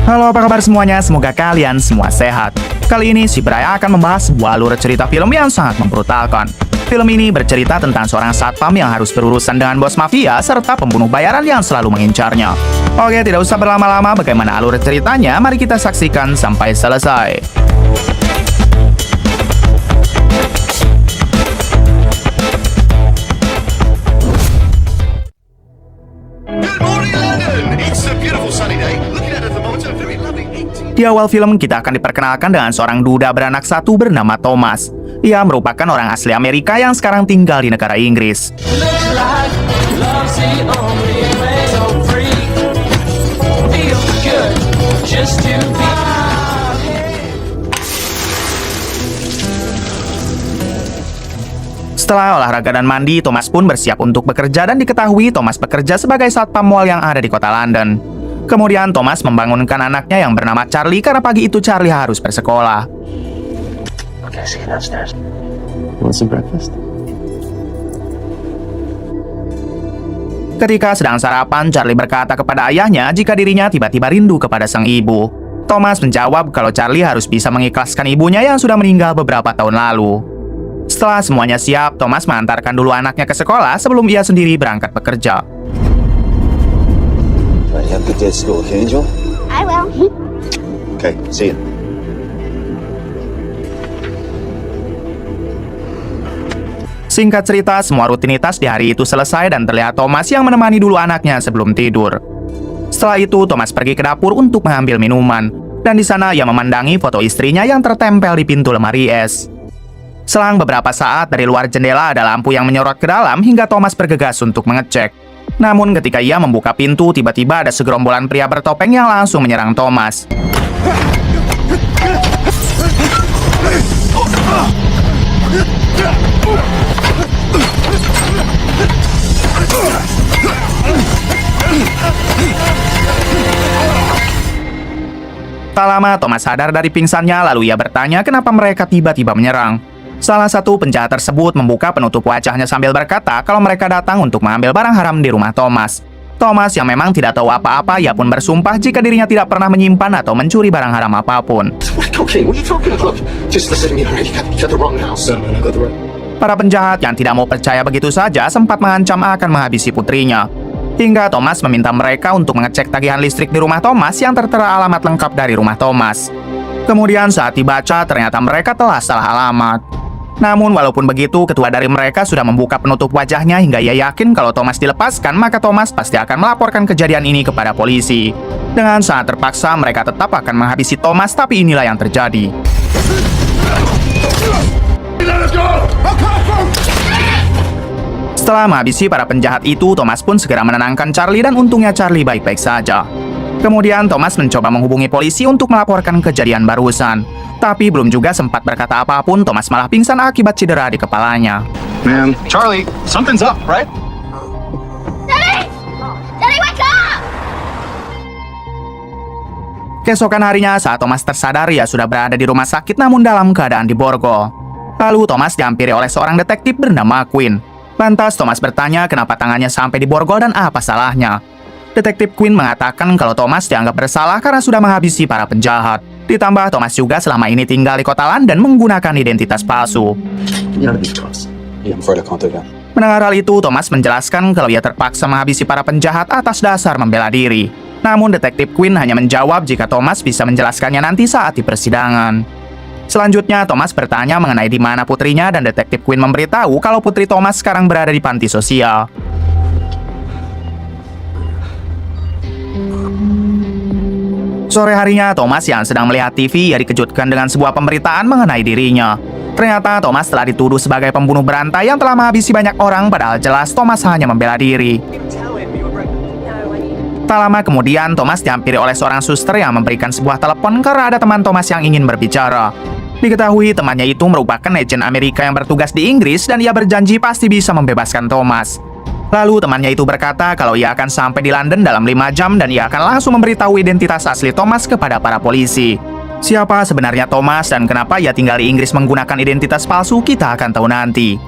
Halo, apa kabar semuanya? Semoga kalian semua sehat. Kali ini si Bray akan membahas sebuah alur cerita film yang sangat membrutalkan. Film ini bercerita tentang seorang satpam yang harus berurusan dengan bos mafia serta pembunuh bayaran yang selalu mengincarnya. Oke, tidak usah berlama-lama, bagaimana alur ceritanya? Mari kita saksikan sampai selesai. Di awal film, kita akan diperkenalkan dengan seorang duda beranak satu bernama Thomas. Ia merupakan orang asli Amerika yang sekarang tinggal di negara Inggris. Setelah olahraga dan mandi, Thomas pun bersiap untuk bekerja dan diketahui Thomas bekerja sebagai satpam mall yang ada di kota London. Kemudian Thomas membangunkan anaknya yang bernama Charlie karena pagi itu Charlie harus bersekolah. Okay, see you downstairs. You want some breakfast? Ketika sedang sarapan, Charlie berkata kepada ayahnya jika dirinya tiba-tiba rindu kepada sang ibu. Thomas menjawab kalau Charlie harus bisa mengikhlaskan ibunya yang sudah meninggal beberapa tahun lalu. Setelah semuanya siap, Thomas mengantarkan dulu anaknya ke sekolah sebelum ia sendiri berangkat bekerja. You have a good day at school, okay, Angel? I will. Okay, see you. Singkat cerita, semua rutinitas di hari itu selesai dan terlihat Thomas yang menemani dulu anaknya sebelum tidur. Setelah itu, Thomas pergi ke dapur untuk mengambil minuman, dan di sana ia memandangi foto istrinya yang tertempel di pintu lemari es. Selang beberapa saat, dari luar jendela ada lampu yang menyorot ke dalam hingga Thomas bergegas untuk mengecek. Namun ketika ia membuka pintu, tiba-tiba ada segerombolan pria bertopeng yang langsung menyerang Thomas. Tak lama, Thomas sadar dari pingsannya, lalu ia bertanya kenapa mereka tiba-tiba menyerang. Salah satu penjahat tersebut membuka penutup wajahnya sambil berkata kalau mereka datang untuk mengambil barang haram di rumah Thomas. Thomas yang memang tidak tahu apa-apa, ia pun bersumpah jika dirinya tidak pernah menyimpan atau mencuri barang haram apapun. Para penjahat yang tidak mau percaya begitu saja sempat mengancam akan menghabisi putrinya. Hingga Thomas meminta mereka untuk mengecek tagihan listrik di rumah Thomas yang tertera alamat lengkap dari rumah Thomas. Kemudian saat dibaca, ternyata mereka telah salah alamat. Namun walaupun begitu, ketua dari mereka sudah membuka penutup wajahnya hingga ia yakin kalau Thomas dilepaskan, maka Thomas pasti akan melaporkan kejadian ini kepada polisi. Dengan sangat terpaksa, mereka tetap akan menghabisi Thomas, tapi inilah yang terjadi. Setelah menghabisi para penjahat itu, Thomas pun segera menenangkan Charlie dan untungnya Charlie baik-baik saja. Kemudian Thomas mencoba menghubungi polisi untuk melaporkan kejadian barusan. Tapi belum juga sempat berkata apapun, Thomas malah pingsan akibat cedera di kepalanya. Man, Charlie, something's up, right? Daddy! Daddy, wake up! Keesokan harinya saat Thomas tersadar, ia sudah berada di rumah sakit namun dalam keadaan diborgol. Lalu Thomas dihampiri oleh seorang detektif bernama Quinn. Lantas Thomas bertanya kenapa tangannya sampai diborgol dan apa salahnya. Detektif Quinn mengatakan kalau Thomas dianggap bersalah karena sudah menghabisi para penjahat. Ditambah Thomas juga selama ini tinggal di kota London menggunakan identitas palsu. Mendengar hal itu, Thomas menjelaskan kalau ia terpaksa menghabisi para penjahat atas dasar membela diri. Namun detektif Quinn hanya menjawab jika Thomas bisa menjelaskannya nanti saat di persidangan. Selanjutnya, Thomas bertanya mengenai di mana putrinya dan detektif Quinn memberitahu kalau putri Thomas sekarang berada di panti sosial. Sore harinya, Thomas yang sedang melihat TV, ia dikejutkan dengan sebuah pemberitaan mengenai dirinya. Ternyata Thomas telah dituduh sebagai pembunuh berantai yang telah menghabisi banyak orang, padahal jelas Thomas hanya membela diri. Tak lama kemudian, Thomas dihampiri oleh seorang suster yang memberikan sebuah telepon karena ada teman Thomas yang ingin berbicara. Diketahui temannya itu merupakan agen Amerika yang bertugas di Inggris dan ia berjanji pasti bisa membebaskan Thomas. Lalu temannya itu berkata kalau ia akan sampai di London dalam 5 jam dan ia akan langsung memberitahu identitas asli Thomas kepada para polisi. Siapa sebenarnya Thomas dan kenapa ia tinggal di Inggris menggunakan identitas palsu, kita akan tahu nanti.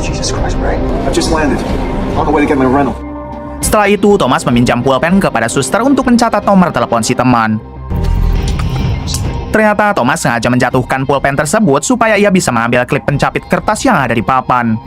Jesus Christ, Ray. I've just landed. On the way to get my rental. Setelah itu, Thomas meminjam pulpen kepada suster untuk mencatat nomor telepon si teman. Ternyata Thomas sengaja menjatuhkan pulpen tersebut supaya ia bisa mengambil klip pencapit kertas yang ada di papan.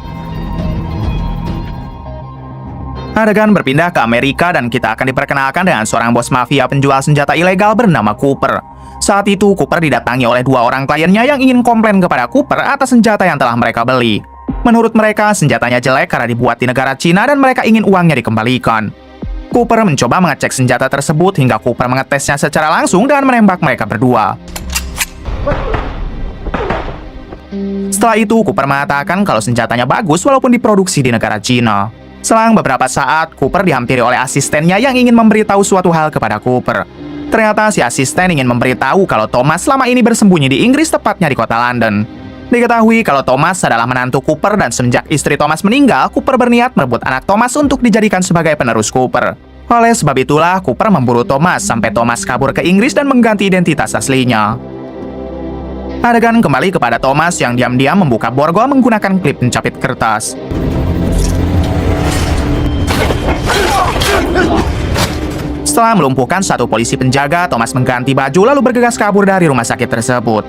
Adegan berpindah ke Amerika dan kita akan diperkenalkan dengan seorang bos mafia penjual senjata ilegal bernama Cooper. Saat itu, Cooper didatangi oleh dua orang kliennya yang ingin komplain kepada Cooper atas senjata yang telah mereka beli. Menurut mereka, senjatanya jelek karena dibuat di negara Cina dan mereka ingin uangnya dikembalikan. Cooper mencoba mengecek senjata tersebut hingga Cooper mengetesnya secara langsung dan menembak mereka berdua. Setelah itu, Cooper mengatakan kalau senjatanya bagus walaupun diproduksi di negara Cina. Selang beberapa saat, Cooper dihampiri oleh asistennya yang ingin memberitahu suatu hal kepada Cooper. Ternyata si asisten ingin memberitahu kalau Thomas selama ini bersembunyi di Inggris, tepatnya di kota London. Diketahui kalau Thomas adalah menantu Cooper dan semenjak istri Thomas meninggal, Cooper berniat merebut anak Thomas untuk dijadikan sebagai penerus Cooper. Oleh sebab itulah, Cooper memburu Thomas sampai Thomas kabur ke Inggris dan mengganti identitas aslinya. Adegan kembali kepada Thomas yang diam-diam membuka borgol menggunakan klip pencapit kertas. Setelah melumpuhkan satu polisi penjaga, Thomas mengganti baju lalu bergegas kabur dari rumah sakit tersebut.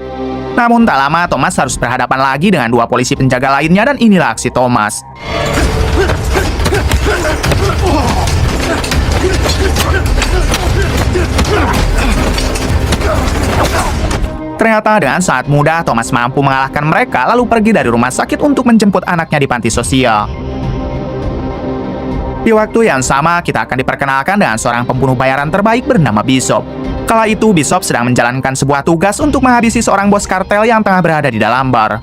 Namun tak lama, Thomas harus berhadapan lagi dengan dua polisi penjaga lainnya dan inilah aksi Thomas. Ternyata dengan sangat mudah, Thomas mampu mengalahkan mereka lalu pergi dari rumah sakit untuk menjemput anaknya di panti sosial. Di waktu yang sama, kita akan diperkenalkan dengan seorang pembunuh bayaran terbaik bernama Bishop. Kala itu, Bishop sedang menjalankan sebuah tugas untuk menghabisi seorang bos kartel yang tengah berada di dalam bar.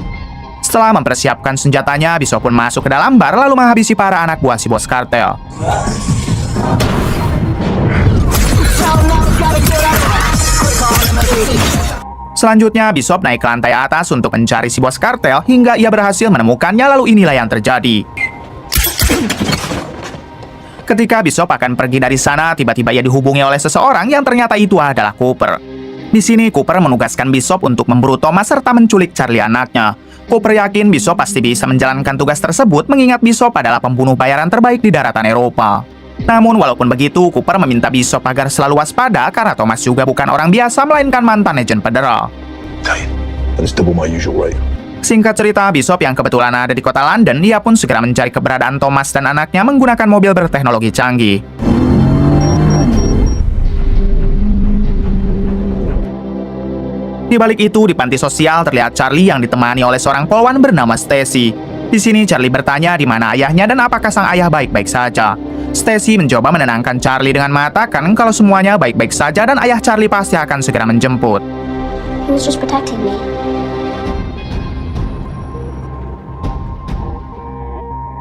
Setelah mempersiapkan senjatanya, Bishop pun masuk ke dalam bar lalu menghabisi para anak buah si bos kartel. Selanjutnya, Bishop naik ke lantai atas untuk mencari si bos kartel hingga ia berhasil menemukannya, lalu inilah yang terjadi. Ketika Bishop akan pergi dari sana, tiba-tiba ia dihubungi oleh seseorang yang ternyata itu adalah Cooper. Di sini, Cooper menugaskan Bishop untuk memburu Thomas serta menculik Charlie anaknya. Cooper yakin Bishop pasti bisa menjalankan tugas tersebut mengingat Bishop adalah pembunuh bayaran terbaik di daratan Eropa. Namun walaupun begitu, Cooper meminta Bishop agar selalu waspada karena Thomas juga bukan orang biasa melainkan mantan agen federal. And it's double my usual rate. Singkat cerita, Bishop yang kebetulan ada di kota London, dia pun segera mencari keberadaan Thomas dan anaknya menggunakan mobil berteknologi canggih. Di balik itu, di panti sosial terlihat Charlie yang ditemani oleh seorang polwan bernama Stacy. Di sini Charlie bertanya di mana ayahnya dan apakah sang ayah baik-baik saja. Stacy mencoba menenangkan Charlie dengan mengatakan kalau semuanya baik-baik saja dan ayah Charlie pasti akan segera menjemput. He was just protecting me.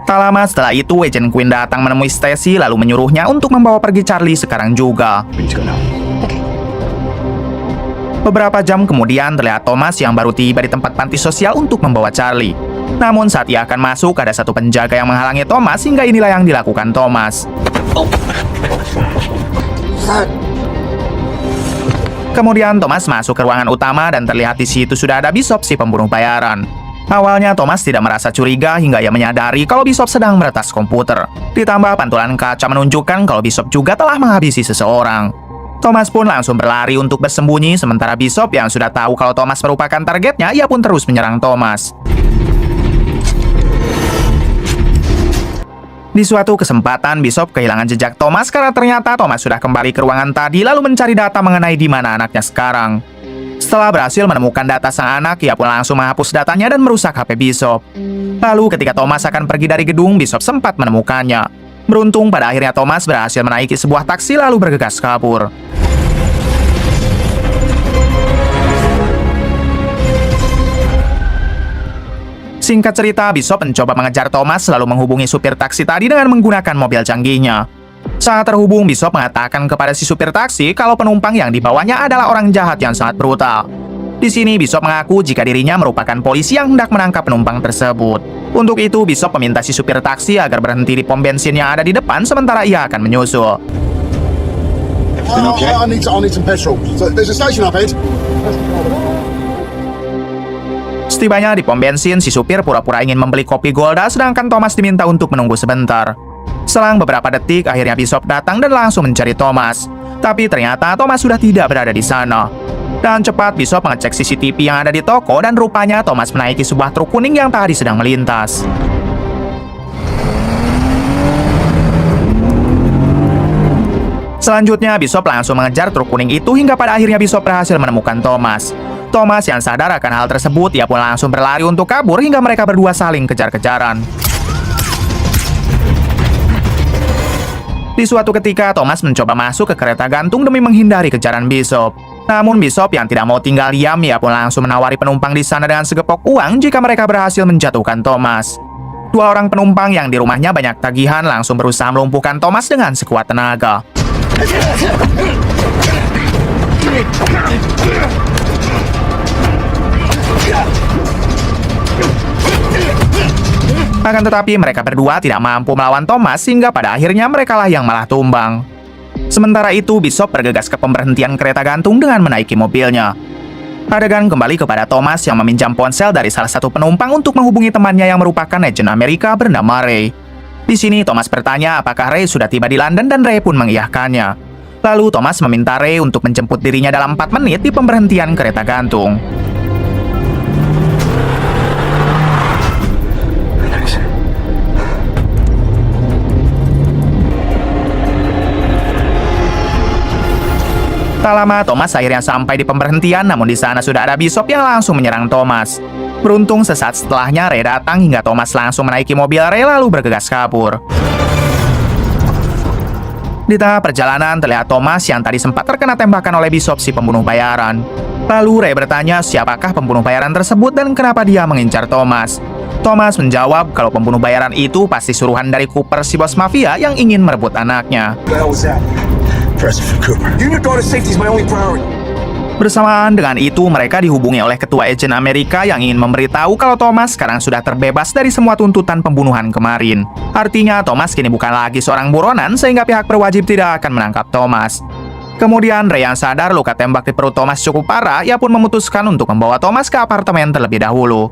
Tak lama setelah itu, Agent Quinn datang menemui Stacy lalu menyuruhnya untuk membawa pergi Charlie sekarang juga. We need to go now. Beberapa jam kemudian terlihat Thomas yang baru tiba di tempat panti sosial untuk membawa Charlie. Namun saat ia akan masuk, ada satu penjaga yang menghalangi Thomas hingga inilah yang dilakukan Thomas. Kemudian Thomas masuk ke ruangan utama dan terlihat di situ sudah ada Bishop si pembunuh bayaran. Awalnya Thomas tidak merasa curiga hingga ia menyadari kalau Bishop sedang meretas komputer. Ditambah pantulan kaca menunjukkan kalau Bishop juga telah menghabisi seseorang. Thomas pun langsung berlari untuk bersembunyi, sementara Bishop yang sudah tahu kalau Thomas merupakan targetnya, ia pun terus menyerang Thomas. Di suatu kesempatan, Bishop kehilangan jejak Thomas karena ternyata Thomas sudah kembali ke ruangan tadi lalu mencari data mengenai di mana anaknya sekarang. Setelah berhasil menemukan data sang anak, ia pun langsung menghapus datanya dan merusak HP Bishop. Lalu ketika Thomas akan pergi dari gedung, Bishop sempat menemukannya. Beruntung pada akhirnya Thomas berhasil menaiki sebuah taksi lalu bergegas kabur. Singkat cerita, Bishop mencoba mengejar Thomas lalu menghubungi supir taksi tadi dengan menggunakan mobil canggihnya. Saat terhubung, Bishop mengatakan kepada si supir taksi kalau penumpang yang dibawanya adalah orang jahat yang sangat brutal. Di sini, Bishop mengaku jika dirinya merupakan polisi yang hendak menangkap penumpang tersebut. Untuk itu, Bishop meminta si supir taksi agar berhenti di pom bensin yang ada di depan sementara ia akan menyusul. I need some petrol. So there's a station up ahead. Setibanya di pom bensin, si supir pura-pura ingin membeli kopi Golda sedangkan Thomas diminta untuk menunggu sebentar. Selang beberapa detik, akhirnya Bishop datang dan langsung mencari Thomas. Tapi ternyata Thomas sudah tidak berada di sana. Dan cepat Bishop mengecek CCTV yang ada di toko dan rupanya Thomas menaiki sebuah truk kuning yang tadi sedang melintas. Selanjutnya, Bishop langsung mengejar truk kuning itu hingga pada akhirnya Bishop berhasil menemukan Thomas. Thomas yang sadar akan hal tersebut, ia pun langsung berlari untuk kabur hingga mereka berdua saling kejar-kejaran. Di suatu ketika, Thomas mencoba masuk ke kereta gantung demi menghindari kejaran Bishop. Namun Bishop yang tidak mau tinggal diam, ia pun langsung menawari penumpang di sana dengan segepok uang jika mereka berhasil menjatuhkan Thomas. Dua orang penumpang yang di rumahnya banyak tagihan langsung berusaha melumpuhkan Thomas dengan sekuat tenaga. Akan tetapi mereka berdua tidak mampu melawan Thomas hingga pada akhirnya merekalah yang malah tumbang. Sementara itu Bishop bergegas ke pemberhentian kereta gantung dengan menaiki mobilnya. Adegan kembali kepada Thomas yang meminjam ponsel dari salah satu penumpang untuk menghubungi temannya yang merupakan agen Amerika bernama Ray. Di sini Thomas bertanya apakah Ray sudah tiba di London dan Ray pun mengiyakannya. Lalu Thomas meminta Ray untuk menjemput dirinya dalam 4 menit di pemberhentian kereta gantung. Tak lama Thomas akhirnya sampai di pemberhentian, namun di sana sudah ada Bishop yang langsung menyerang Thomas. Beruntung sesaat setelahnya Ray datang hingga Thomas langsung menaiki mobil Ray lalu bergegas kabur. Di tengah perjalanan terlihat Thomas yang tadi sempat terkena tembakan oleh Bishop si pembunuh bayaran. Lalu Ray bertanya siapakah pembunuh bayaran tersebut dan kenapa dia mengincar Thomas. Thomas menjawab kalau pembunuh bayaran itu pasti suruhan dari Cooper si bos mafia yang ingin merebut anaknya. Impressive, Cooper. Your daughter's safety is my only priority. Bersamaan dengan itu, mereka dihubungi oleh ketua agen Amerika yang ingin memberitahu kalau Thomas sekarang sudah terbebas dari semua tuntutan pembunuhan kemarin. Artinya, Thomas kini bukan lagi seorang buronan sehingga pihak berwajib tidak akan menangkap Thomas. Kemudian, Ray yang sadar luka tembak di perut Thomas cukup parah, ia pun memutuskan untuk membawa Thomas ke apartemen terlebih dahulu.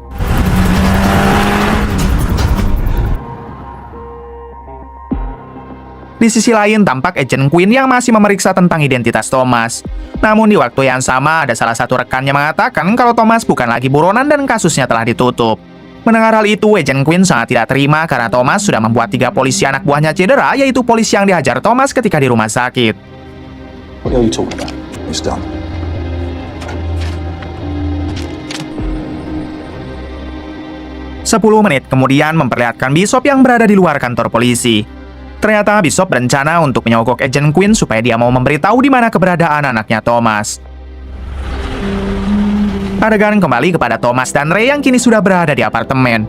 Di sisi lain, tampak agen Quinn yang masih memeriksa tentang identitas Thomas. Namun di waktu yang sama, ada salah satu rekannya mengatakan kalau Thomas bukan lagi buronan dan kasusnya telah ditutup. Mendengar hal itu, agen Quinn sangat tidak terima karena Thomas sudah membuat 3 polisi anak buahnya cedera, yaitu polisi yang dihajar Thomas ketika di rumah sakit. What are you talking about? It's done. Sepuluh menit kemudian memperlihatkan Bishop yang berada di luar kantor polisi. Ternyata Bishop berencana untuk menyogok agen Quinn supaya dia mau memberitahu di mana keberadaan anaknya Thomas. Adegan kembali kepada Thomas dan Ray yang kini sudah berada di apartemen.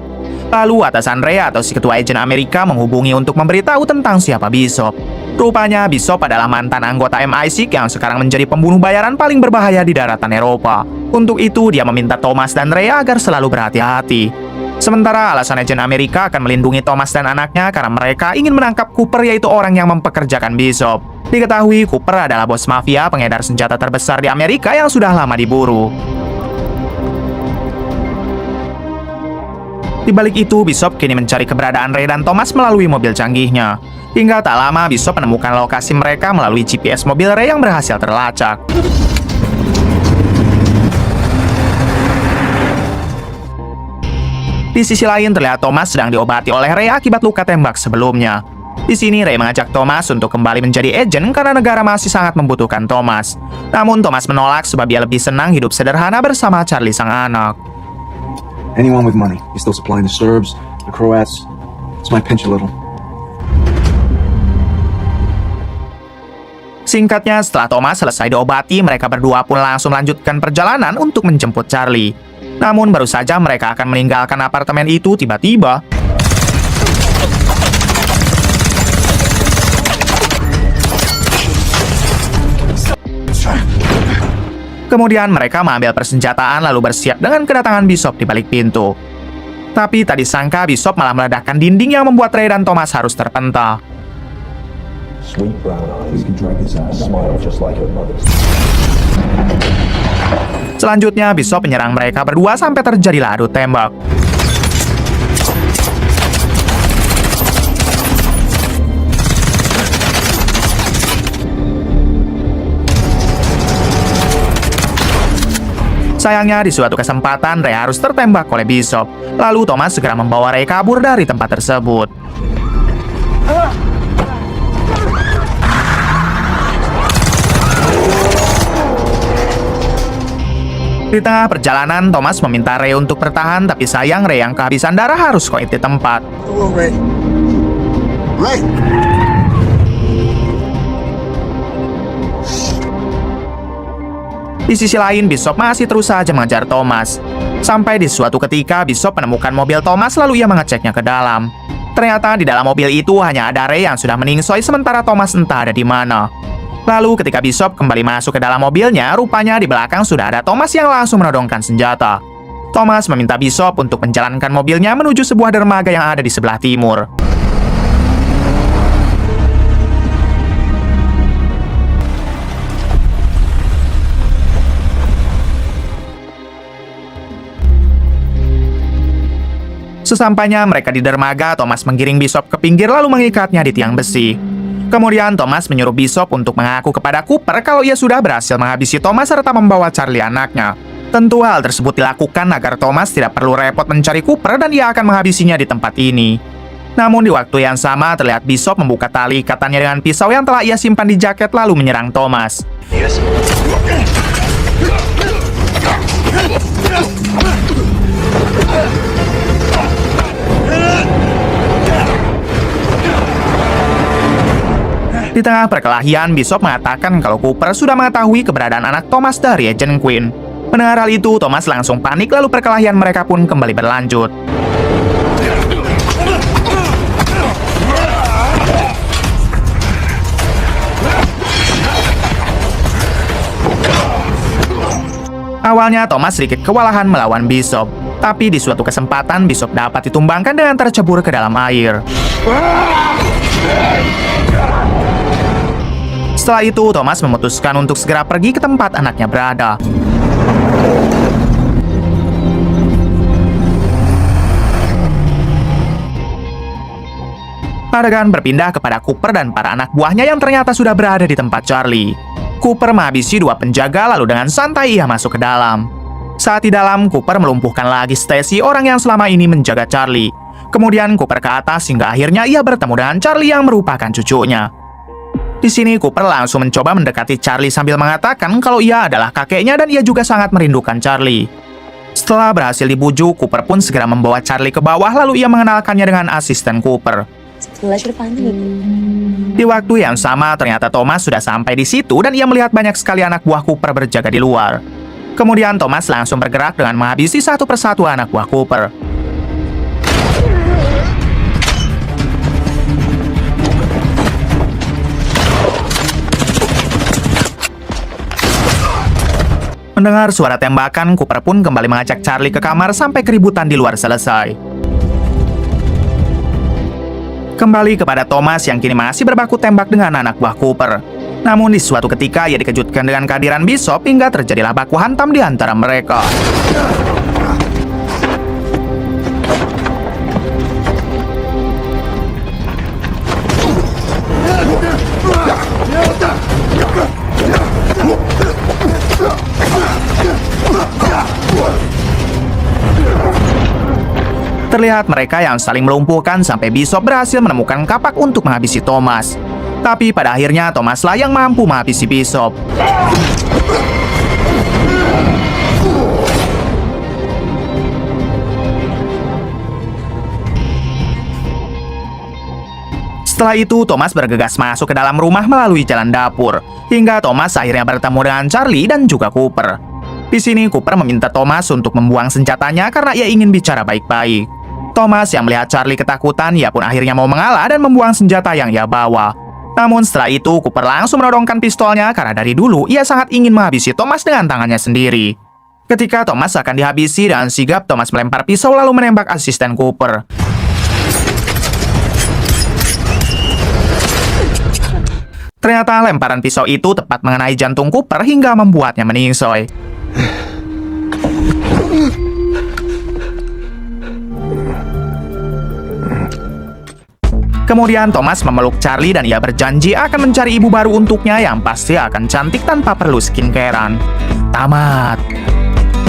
Lalu atasan Ray atau si ketua agen Amerika menghubungi untuk memberitahu tentang siapa Bishop. Rupanya Bishop adalah mantan anggota MI6 yang sekarang menjadi pembunuh bayaran paling berbahaya di daratan Eropa. Untuk itu dia meminta Thomas dan Ray agar selalu berhati-hati. Sementara alasan agen Amerika akan melindungi Thomas dan anaknya karena mereka ingin menangkap Cooper, yaitu orang yang mempekerjakan Bishop. Diketahui Cooper adalah bos mafia pengedar senjata terbesar di Amerika yang sudah lama diburu. Di balik itu, Bishop kini mencari keberadaan Ray dan Thomas melalui mobil canggihnya. Hingga tak lama Bishop menemukan lokasi mereka melalui GPS mobil Ray yang berhasil terlacak. Di sisi lain terlihat Thomas sedang diobati oleh Ray akibat luka tembak sebelumnya. Di sini Ray mengajak Thomas untuk kembali menjadi agen karena negara masih sangat membutuhkan Thomas. Namun Thomas menolak sebab dia lebih senang hidup sederhana bersama Charlie sang anak. Anyone with money. He's still supplying the Serbs, the Croats. It's my pinch a little. Singkatnya, setelah Thomas selesai diobati, mereka berdua pun langsung melanjutkan perjalanan untuk menjemput Charlie. Namun baru saja mereka akan meninggalkan apartemen itu tiba-tiba kemudian mereka mengambil persenjataan lalu bersiap dengan kedatangan Bishop di balik pintu. Tapi tak disangka Bishop malah meledakkan dinding yang membuat Ray dan Thomas harus terpental. Sweet brown eyes. Can drag his ass. Smile just like her mother's. Selanjutnya, Bishop menyerang mereka berdua sampai terjadilah adu tembak. Sayangnya di suatu kesempatan Ray harus tertembak oleh Bishop. Lalu Thomas segera membawa Ray kabur dari tempat tersebut. Di tengah perjalanan, Thomas meminta Ray untuk bertahan, tapi sayang Ray yang kehabisan darah harus koit di tempat. Hello, Ray. Ray! Di sisi lain, Bishop masih terus saja mengejar Thomas. Sampai di suatu ketika, Bishop menemukan mobil Thomas lalu ia mengeceknya ke dalam. Ternyata di dalam mobil itu hanya ada Ray yang sudah meningsoi sementara Thomas entah ada di mana. Lalu ketika Bishop kembali masuk ke dalam mobilnya, rupanya di belakang sudah ada Thomas yang langsung menodongkan senjata. Thomas meminta Bishop untuk menjalankan mobilnya menuju sebuah dermaga yang ada di sebelah timur. Sesampainya mereka di dermaga, Thomas menggiring Bishop ke pinggir lalu mengikatnya di tiang besi. Kemudian Thomas menyuruh Bishop untuk mengaku kepada Cooper kalau ia sudah berhasil menghabisi Thomas serta membawa Charlie anaknya. Tentu hal tersebut dilakukan agar Thomas tidak perlu repot mencari Cooper dan ia akan menghabisinya di tempat ini. Namun di waktu yang sama terlihat Bishop membuka tali ikatannya dengan pisau yang telah ia simpan di jaket lalu menyerang Thomas. Yes. Di tengah perkelahian, Bishop mengatakan kalau Cooper sudah mengetahui keberadaan anak Thomas dari Agent Quinn. Mendengar hal itu, Thomas langsung panik lalu perkelahian mereka pun kembali berlanjut. Awalnya Thomas sedikit kewalahan melawan Bishop, tapi di suatu kesempatan Bishop dapat ditumbangkan dengan tercebur ke dalam air. Setelah itu, Thomas memutuskan untuk segera pergi ke tempat anaknya berada. Adegan berpindah kepada Cooper dan para anak buahnya yang ternyata sudah berada di tempat Charlie. Cooper menghabisi dua penjaga lalu dengan santai ia masuk ke dalam. Saat di dalam, Cooper melumpuhkan lagi Stacy, orang yang selama ini menjaga Charlie. Kemudian Cooper ke atas hingga akhirnya ia bertemu dengan Charlie yang merupakan cucunya. Di sini Cooper langsung mencoba mendekati Charlie sambil mengatakan kalau ia adalah kakeknya dan ia juga sangat merindukan Charlie. Setelah berhasil dibujuk, Cooper pun segera membawa Charlie ke bawah lalu ia mengenalkannya dengan asisten Cooper. Di waktu yang sama, ternyata Thomas sudah sampai di situ dan ia melihat banyak sekali anak buah Cooper berjaga di luar. Kemudian Thomas langsung bergerak dengan menghabisi satu persatu anak buah Cooper. Mendengar suara tembakan, Cooper pun kembali mengajak Charlie ke kamar sampai keributan di luar selesai. Kembali kepada Thomas yang kini masih berbaku tembak dengan anak buah Cooper. Namun di suatu ketika ia dikejutkan dengan kehadiran Bishop hingga terjadilah baku hantam di antara mereka. Terlihat mereka yang saling melumpuhkan sampai Bishop berhasil menemukan kapak untuk menghabisi Thomas. Tapi pada akhirnya Thomas lah yang mampu menghabisi Bishop. Setelah itu, Thomas bergegas masuk ke dalam rumah melalui jalan dapur, hingga Thomas akhirnya bertemu dengan Charlie dan juga Cooper. Di sini, Cooper meminta Thomas untuk membuang senjatanya karena ia ingin bicara baik-baik. Thomas yang melihat Charlie ketakutan, ia pun akhirnya mau mengalah dan membuang senjata yang ia bawa. Namun setelah itu, Cooper langsung menodongkan pistolnya karena dari dulu ia sangat ingin menghabisi Thomas dengan tangannya sendiri. Ketika Thomas akan dihabisi dengan sigap, Thomas melempar pisau lalu menembak asisten Cooper. Ternyata lemparan pisau itu tepat mengenai jantung Cooper hingga membuatnya meningsoi. Kemudian Thomas memeluk Charlie dan ia berjanji akan mencari ibu baru untuknya yang pasti akan cantik tanpa perlu skincarean. Tamat.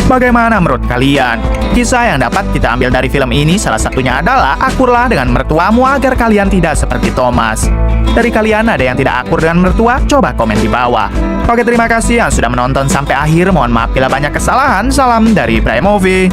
Bagaimana menurut kalian? Kisah yang dapat kita ambil dari film ini salah satunya adalah akurlah dengan mertuamu agar kalian tidak seperti Thomas. Dari kalian ada yang tidak akur dengan mertua? Coba komen di bawah. Oke, terima kasih yang sudah menonton sampai akhir. Mohon maaf bila banyak kesalahan. Salam dari Prime Movie.